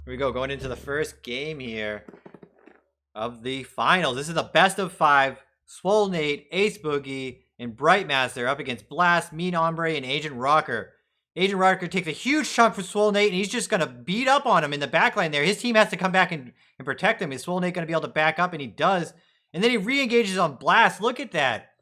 Here we go, going into the first game here of the finals. This is the best of 5. Swole Nate, Ace Boogie, and Brightmaster up against Blast, Mean Hombre, and Agent Rocker. Agent Rocker takes a huge chunk for Swole Nate, and he's just going to beat up on him in the backline there. His team has to come back and protect him. Is Swole Nate going to be able to back up? And he does. And then he re-engages on Blast. Look at that.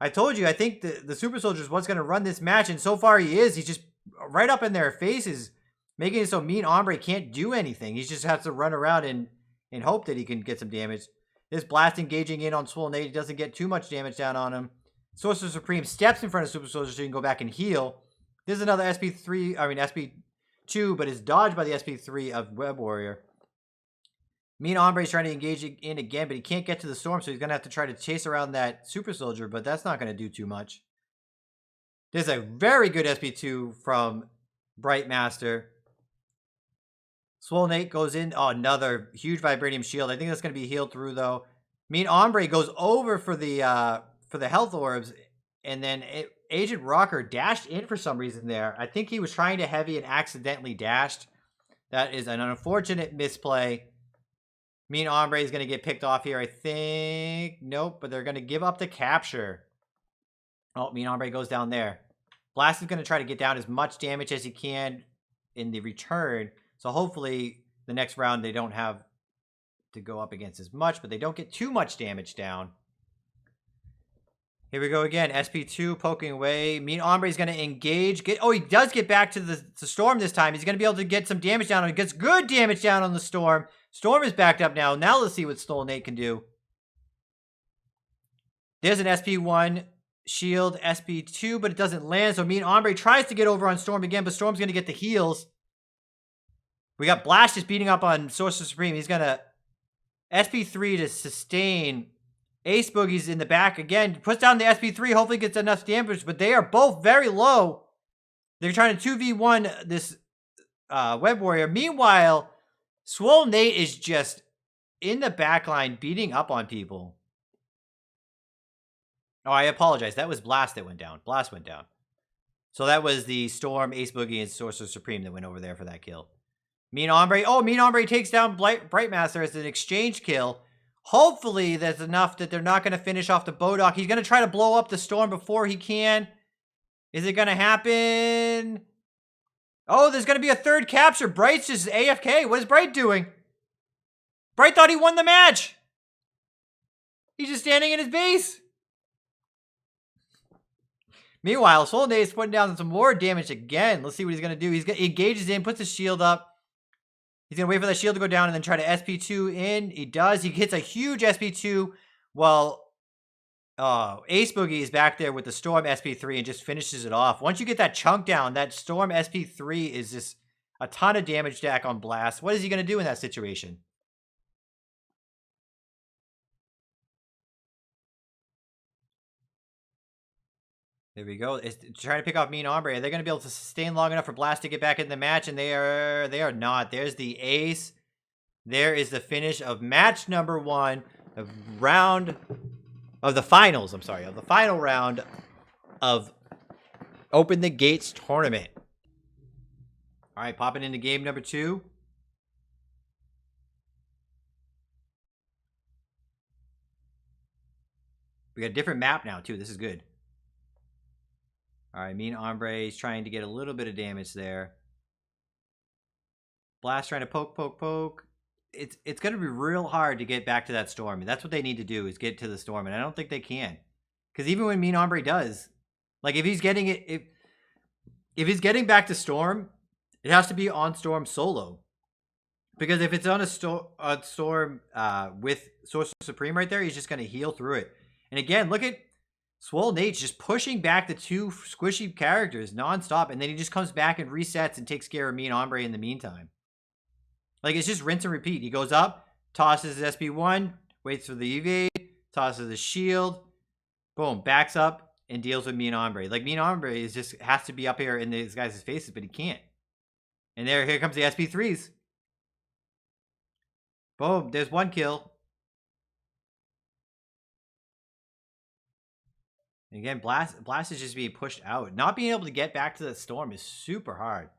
I told you, I think the Super Soldier is what's going to run this match, and so far he is. He's just right up in their faces, making it so Mean Hombre can't do anything. He just has to run around and hope that he can get some damage. This Blast engaging in on Swole Nate. He doesn't get too much damage down on him. Sorcerer Supreme steps in front of Super Soldier so he can go back and heal. This is another SP2, but is dodged by the SP3 of Web Warrior. Mean Hombre is trying to engage in again, but he can't get to the storm, so he's going to have to try to chase around that Super Soldier, but that's not going to do too much. There's a very good SP2 from Brightmaster. Swole Nate goes in. Oh, another huge Vibranium Shield. I think that's going to be healed through, though. Mean Hombre goes over for the health orbs, and then Agent Rocker dashed in for some reason there. I think he was trying to heavy and accidentally dashed. That is an unfortunate misplay. Mean Hombre is going to get picked off here, I think. Nope, but they're going to give up the capture. Oh, Mean Hombre goes down there. Blast is going to try to get down as much damage as he can in the return. So hopefully the next round they don't have to go up against as much, but they don't get too much damage down. Here we go again. SP2 poking away. Mean Hombre is going to engage. He does get back to the Storm this time. He's going to be able to get some damage down. He gets good damage down on the Storm. Storm is backed up now. Now let's see what Swole Nate can do. There's an SP1 shield, SP2, but it doesn't land. So Mean Hombre tries to get over on Storm again, but Storm's going to get the heals. We got Blast just beating up on Sorcerer Supreme. He's going to SP3 to sustain. Ace Boogie's in the back again. Puts down the SP3. Hopefully gets enough damage, but they are both very low. They're trying to 2v1 this Web Warrior. Meanwhile, Swole Nate is just in the backline beating up on people. Oh, I apologize. That was Blast that went down. Blast went down. So that was the Storm, Ace Boogie, and Sorcerer Supreme that went over there for that kill. Mean Hombre. Oh, Mean Hombre takes down Brightmaster as an exchange kill. Hopefully that's enough that they're not going to finish off the Bodok. He's going to try to blow up the Storm before he can. Is it going to happen? Oh, there's going to be a third capture. Bright's just AFK. What is Bright doing? Bright thought he won the match. He's just standing in his base. Meanwhile, Swole Nate is putting down some more damage again. Let's see what he's going to do. He engages in, puts his shield up. He's going to wait for that shield to go down and then try to SP2 in. He does. He hits a huge SP2 while Ace Boogie is back there with the Storm SP3 and just finishes it off. Once you get that chunk down, that Storm SP3 is just a ton of damage stack on Blast. What is he going to do in that situation? There we go. It's trying to pick off Mean Hombre. Are they going to be able to sustain long enough for Blast to get back in the match? And they are not. There's the ace. There is the finish of match number 1 of round of the finals. I'm sorry, of the final round of Open the Gates tournament. All right, popping into game number 2. We got a different map now too. This is good. All right, Mean Hombre is trying to get a little bit of damage there. Blast trying to poke. It's going to be real hard to get back to that Storm. And that's what they need to do is get to the Storm. And I don't think they can. Because even when Mean Hombre does, like if he's getting it, if he's getting back to Storm, it has to be on Storm solo. Because if it's on a Storm with Sorcerer Supreme right there, he's just going to heal through it. And again, look at Swole Nate's just pushing back the 2 squishy characters nonstop, and then he just comes back and resets and takes care of Mean Hombre in the meantime. Like, it's just rinse and repeat. He goes up, tosses his SP1, waits for the evade, tosses the shield, boom, backs up, and deals with Mean Hombre. Like, Mean Hombre is just has to be up here in these guys' faces, but he can't. And here comes the SP3s. Boom, there's 1 kill. Again, Blast is just being pushed out. Not being able to get back to the Storm is super hard.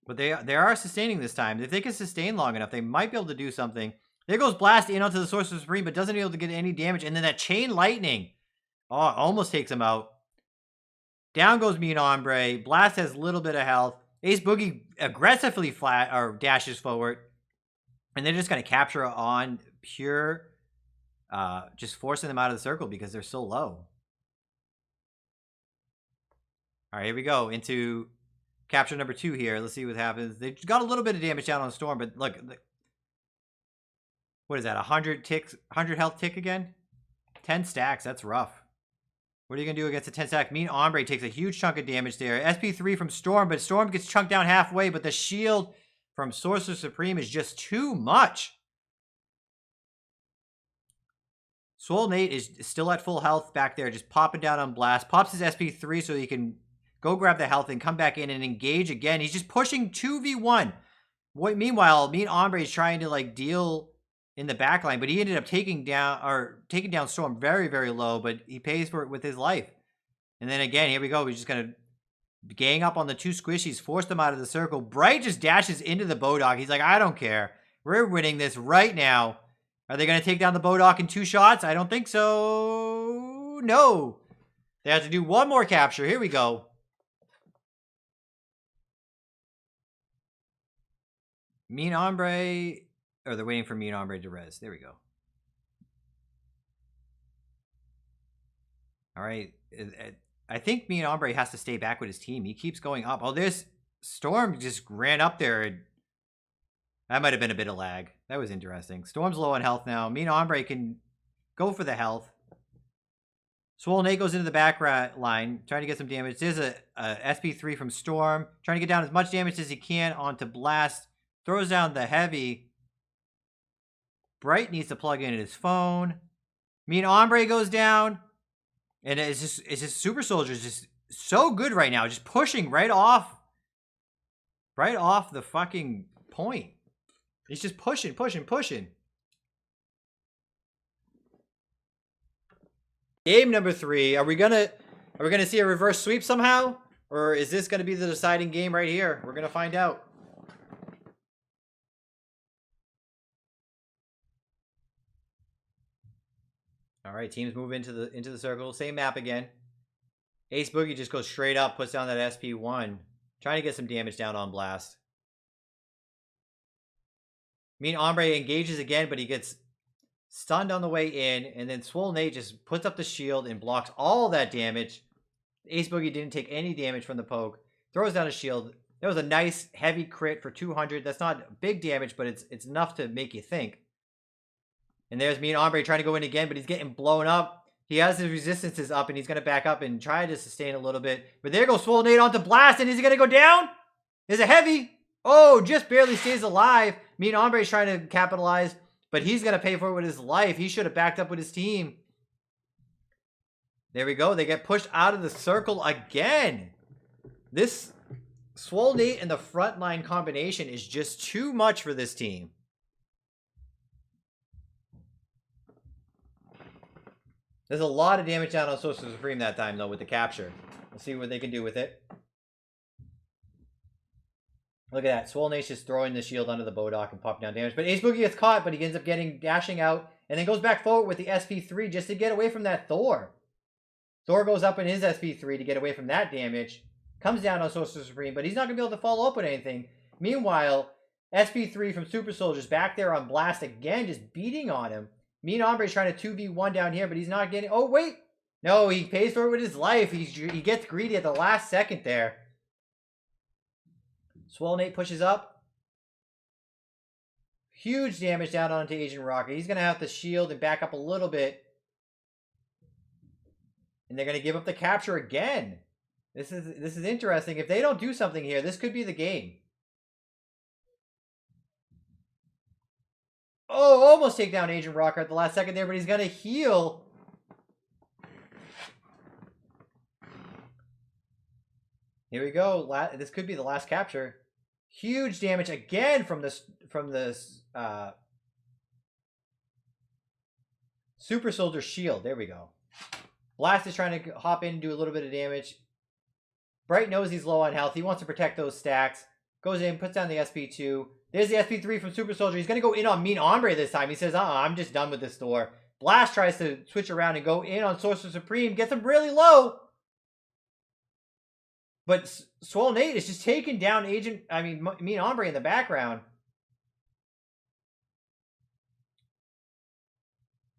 But they are sustaining this time. If they can sustain long enough, they might be able to do something. There goes Blast in onto the Sorcerer Supreme, but doesn't be able to get any damage. And then that Chain Lightning. Oh, almost takes him out. Down goes Mean Ombre. Blast has a little bit of health. Ace Boogie aggressively dashes forward. And they're just going to capture on pure, just forcing them out of the circle because they're so low. All right, here we go into capture number 2 here. Let's see what happens. They got a little bit of damage down on Storm, but look, what is that? 100 health tick again? 10 stacks. That's rough. What are you going to do against a 10 stack? Mean Ombre takes a huge chunk of damage there. SP3 from Storm, but Storm gets chunked down halfway, but the shield from Sorcerer Supreme is just too much. Swole Nate is still at full health back there, just popping down on Blast. Pops his SP3 so he can go grab the health and come back in and engage again. He's just pushing 2v1. Meanwhile, Mean Ombre is trying to like deal in the backline, but he ended up taking down Storm very, very low, but he pays for it with his life. And then again, here we go. We're just going to gang up on the 2 squishies, force them out of the circle. Bright just dashes into the Bodog. He's like, I don't care. We're winning this right now. Are they going to take down the Bodog in 2 shots? I don't think so. No. They have to do one more capture. Here we go. Mean Ombre, or they're waiting for Mean Ombre to res. There we go. All right. I think Mean Ombre has to stay back with his team. He keeps going up. Oh, this Storm just ran up there. That might have been a bit of lag. That was interesting. Storm's low on health now. Mean Ombre can go for the health. Swole Nate goes into the back line, trying to get some damage. There's a SP3 from Storm, trying to get down as much damage as he can onto Blast. Throws down the heavy. Bright needs to plug in his phone. Mean Ombre goes down. And it's just Super Soldier's just so good right now. Just pushing right off the fucking point. He's just pushing. Game number 3. Are we gonna see a reverse sweep somehow? Or is this gonna be the deciding game right here? We're gonna find out. All right, teams move into the circle. Same map again. Ace Boogie just goes straight up, puts down that SP1. Trying to get some damage down on Blast. Mean Ombre engages again, but he gets stunned on the way in. And then Swole Nate just puts up the shield and blocks all that damage. Ace Boogie didn't take any damage from the poke. Throws down a shield. That was a nice heavy crit for 200. That's not big damage, but it's enough to make you think. And there's Mean Ombre trying to go in again, but he's getting blown up. He has his resistances up, and he's going to back up and try to sustain a little bit. But there goes Swole Nate onto Blast, and is he going to go down? Is it heavy? Oh, just barely stays alive. Mean Ombre is trying to capitalize, but he's going to pay for it with his life. He should have backed up with his team. There we go. They get pushed out of the circle again. This Swole Nate and the frontline combination is just too much for this team. There's a lot of damage down on Sorcerer Supreme that time, though, with the capture. Let's see what they can do with it. Look at that. Swole Nate's just throwing the shield under the Bodog and popping down damage. But Ace Boogie gets caught, but he ends up dashing out, and then goes back forward with the SP3 just to get away from that Thor. Thor goes up in his SP3 to get away from that damage. Comes down on Sorcerer Supreme, but he's not going to be able to follow up with anything. Meanwhile, SP3 from Super Soldier's back there on Blast again, just beating on him. Mean Ombre's trying to 2v1 down here, but he's not getting... Oh, wait! No, he pays for it with his life. He gets greedy at the last second there. Swole Nate pushes up. Huge damage down onto Asian Rocket. He's going to have to shield and back up a little bit. And they're going to give up the capture again. This is interesting. If they don't do something here, this could be the game. Oh, almost take down Agent Rocker at the last second there, but he's going to heal. Here we go. This could be the last capture. Huge damage again from this Super Soldier shield. There we go. Blast is trying to hop in and do a little bit of damage. Bright knows he's low on health. He wants to protect those stacks. Goes in, puts down the SP2. There's the SP3 from Super Soldier. He's going to go in on Mean Hombre this time. He says, I'm just done with this store. Blast tries to switch around and go in on Sorcerer Supreme. Gets him really low. But Swole Nate is just taking down Mean Hombre in the background.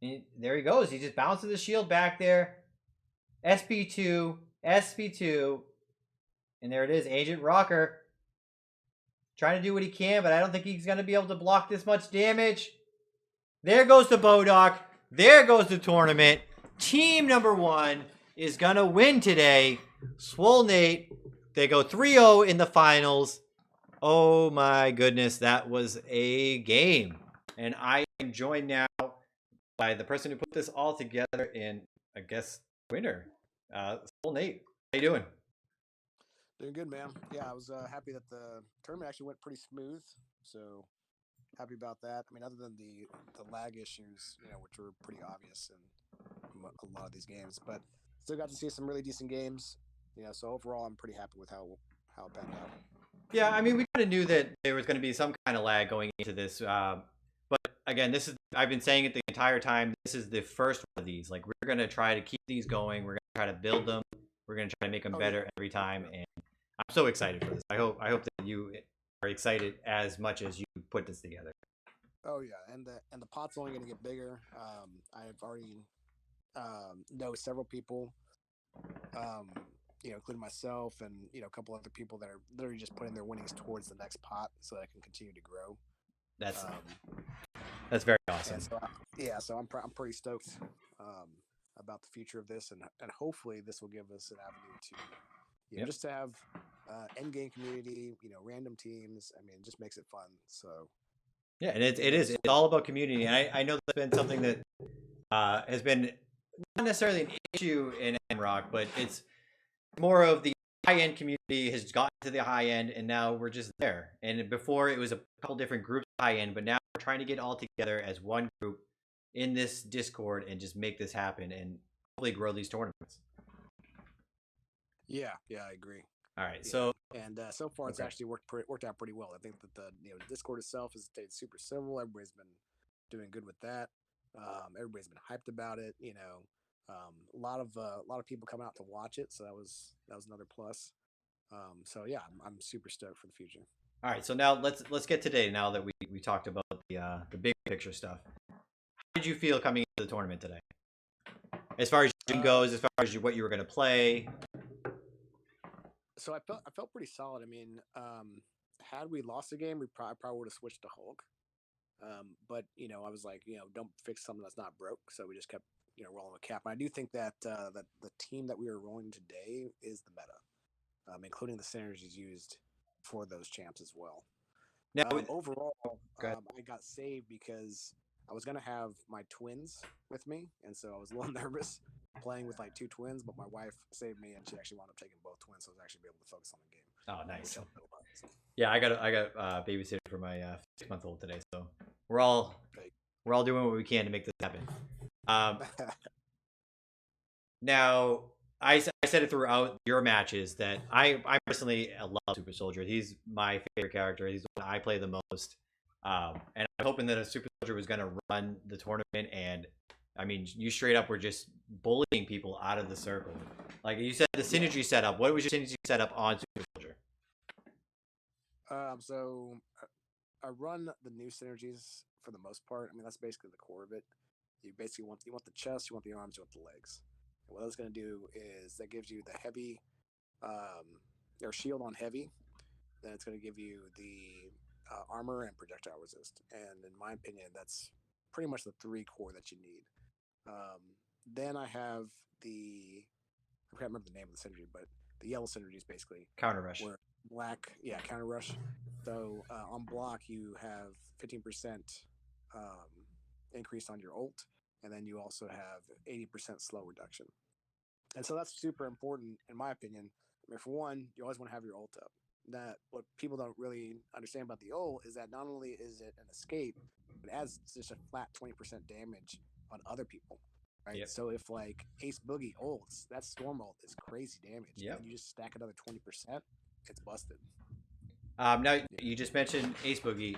And there he goes. He just bounces the shield back there. SP2, SP2. And there it is. Agent Rocker trying to do what he can, but I don't think he's going to be able to block this much damage. There goes the Bodok. There goes the tournament. Team number 1 is going to win today. Swole Nate. They go 3-0 in the finals. Oh my goodness, that was a game. And I am joined now by the person who put this all together and I guess winner, Swole Nate. How you doing? Doing good, man. Yeah, I was happy that the tournament actually went pretty smooth. So happy about that. I mean, other than the lag issues, which were pretty obvious in a lot of these games, but still got to see some really decent games. So overall, I'm pretty happy with how it panned out. Yeah, I mean, we kind of knew that there was going to be some kind of lag going into this. But again, I've been saying it the entire time. This is the first one of these. Like, we're going to try to keep these going. We're going to try to build them. We're going to try to make them better every time. And I'm so excited for this. I hope that you are excited as much as you put this together. Oh yeah, and the pot's only going to get bigger. I've already know several people, including myself and a couple other people that are literally just putting their winnings towards the next pot so that I can continue to grow. That's very awesome. So I'm pretty stoked about the future of this, and hopefully this will give us an avenue to just to have end game community, random teams. I mean, it just makes it fun. So yeah, and it's all about community. And I know that's been something that has been not necessarily an issue in MRock, but it's more of the high end community has gotten to the high end, and now we're just there. And before it was a couple different groups high end, but now we're trying to get all together as one group in this Discord and just make this happen and hopefully grow these tournaments. Yeah, I agree. All right, so so far it's actually worked out pretty well. I think that the Discord itself has stayed super civil. Everybody's been doing good with that. Everybody's been hyped about it. A lot of people coming out to watch it, so that was another plus. So yeah, I'm super stoked for the future. All right, so now let's get today. Now that we talked about the big picture stuff, how did you feel coming into the tournament today? As far as your goes, as far as what you were going to play. So I felt pretty solid. I mean, had we lost the game, we probably would have switched to Hulk. But I was like, don't fix something that's not broke. So we just kept rolling with Cap. And I do think that that the team that we were rolling today is the meta, including the synergies used for those champs as well. Now, overall, I got saved because I was gonna have my twins with me, and so I was a little nervous playing with like 2 twins, but my wife saved me, and she actually wound up taking both twins, so I was actually able to focus on the game. Oh, nice. Yeah, I got babysitting for my 6-month-old today, so we're all doing what we can to make this happen. Now, I said it throughout your matches that I personally love Super Soldier. He's my favorite character. He's the one I play the most. And I'm hoping that a Super Soldier was going to run the tournament. And I mean, you straight up were just bullying people out of the circle. Like you said, the synergy setup. What was your synergy setup on Super Soldier? So I run the new synergies for the most part. I mean, that's basically the core of it. You basically want the chest, you want the arms, you want the legs. And what that's going to do is that gives you the heavy, or shield on heavy. Then it's going to give you the armor and projectile resist. And in my opinion, that's pretty much the 3 core that you need. Then I have I can't remember the name of the synergy, but the yellow synergy is basically counter rush. Where black, counter rush. So on block, you have 15% increase on your ult, and then you also have 80% slow reduction. And so that's super important, in my opinion. I mean, for one, you always want to have your ult up. That what people don't really understand about the ult is that not only is it an escape, but it adds just a flat 20% damage on other people. Right. Yep. So if like Ace Boogie ults, that Storm ult is crazy damage. Yep. And you just stack another 20%, it's busted. Now Yeah. you just mentioned Ace Boogie.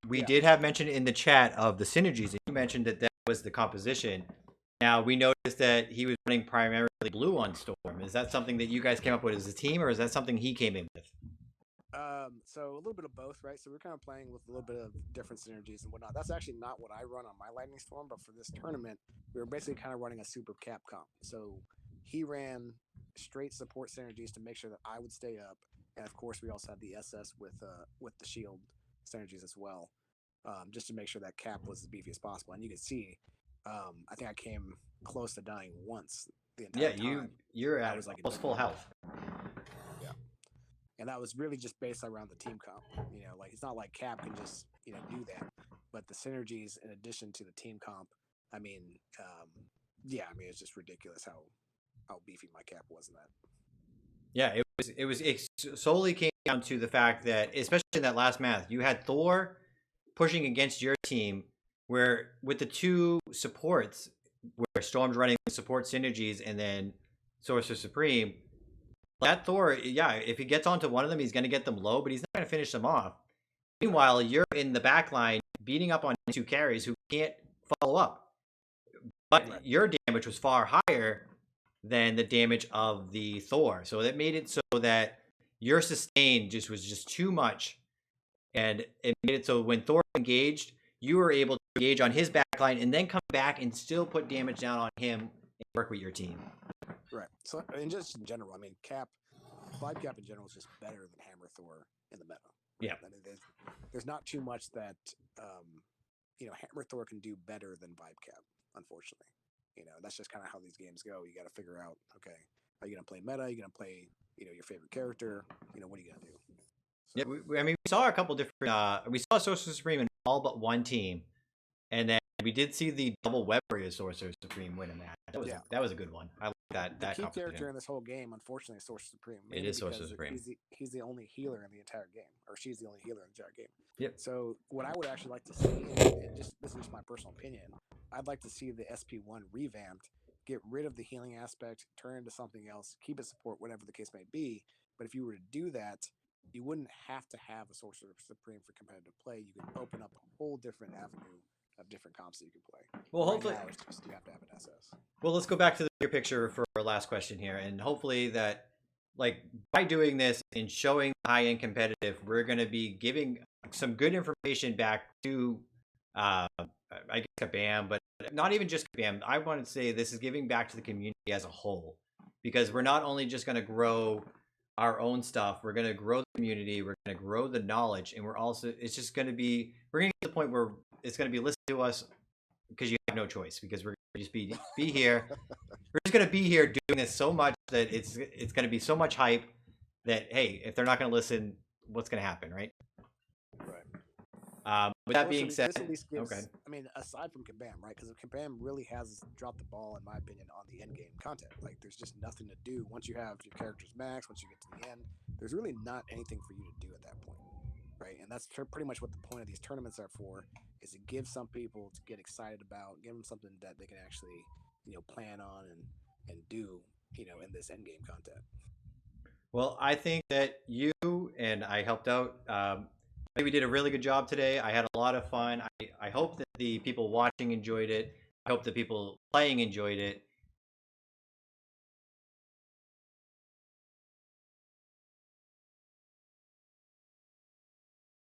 We Yeah. did have mention in the chat of the synergies, and you mentioned that that was the composition. Now we noticed that he was running primarily blue on Storm. Is that something that you guys came up with as a team, or is that something he came in with? So a little bit of both, right? So we're kind of playing with a little bit of different synergies and whatnot. That's actually not what I run on my Lightning Storm, but for this tournament, we were basically kind of running a super cap comp. So he ran straight support synergies to make sure that I would stay up, and of course we also had the SS with the shield synergies as well, just to make sure that cap was as beefy as possible. And you can see, I think I came close to dying once the Yeah, entire time. you're I at was like almost full health. yeah, and that was really just based around the team comp. Like it's not like Cap can just do that, but the synergies in addition to the team comp. I mean, yeah, I mean it's just ridiculous how beefy my Cap was in that. Yeah, it solely came down to the fact that, especially in that last match, you had Thor pushing against your team, where with the two supports, where Storm's running support synergies and then Sorcerer Supreme, that Thor, yeah, if he gets onto one of them, he's going to get them low, but he's not going to finish them off. Meanwhile, you're in the back line beating up on two carries who can't follow up. But Right. your damage was far higher than the damage of the Thor. So that made it so that your sustain just was just too much. And it made it so when Thor engaged, you were able to engage on his backline and then come back and still put damage down on him and work with your team. Right. So, and just in general, I mean, Vibe Cap in general is just better than Hammer Thor in the meta. Right? Yeah. I mean, there's not too much that Hammer Thor can do better than Vibe Cap, unfortunately. That's just kind of how these games go. You got to figure out, okay, are you gonna play meta? Are you gonna play, your favorite character? What are you gonna do? So, Yeah, I mean, we saw a couple different. We saw Sorcerer Supreme in all but one team, and then we did see the double web warrior Sorcerer Supreme win a match. yeah, That was a good one. I like the that key composition. character in this whole game, unfortunately, is Sorcerer Supreme, It mainly is Sorcerer because Supreme. he's the only healer in the entire game, or she's the only healer in the entire game. Yep. So what I would actually like to see, and just this is just my personal opinion, I'd like to see the SP1 revamped, get rid of the healing aspect, turn it into something else, keep it support, whatever the case may be. But if you were to do that, you wouldn't have to have a Sorcerer Supreme for competitive play. You could open up a whole different avenue of different comps that you can play. Well, Right hopefully, now, it's just you have to have an SS. well, let's go back to the bigger picture for our last question here, and hopefully that, like, by doing this and showing high end competitive, we're going to be giving some good information back to, I guess, Kabam, but not even just Kabam. I want to say this is giving back to the community as a whole, because we're not only just going to grow our own stuff, we're going to grow the community, we're going to grow the knowledge, and it's just going to be, we're going to get to the point where it's going to be listened to us because you have no choice, because we're going to just be here. We're just going to be here doing this so much that it's going to be so much hype that, hey, if they're not going to listen, what's going to happen, right? Right. With that being said, this at least gives, okay. I mean, aside from Kabam, right? Because Kabam really has dropped the ball, in my opinion, on the end game content. Like, there's just nothing to do once you have your characters max. Once you get to the end, there's really not anything for you to do at that point, right? And that's pretty much what the point of these tournaments are for: is to give some people to get excited about, give them something that they can actually, plan on and do, in this end game content. Well, I think that you and I helped out. I think we did a really good job today. I had a lot of fun. I hope that the people watching enjoyed it. I hope the people playing enjoyed it.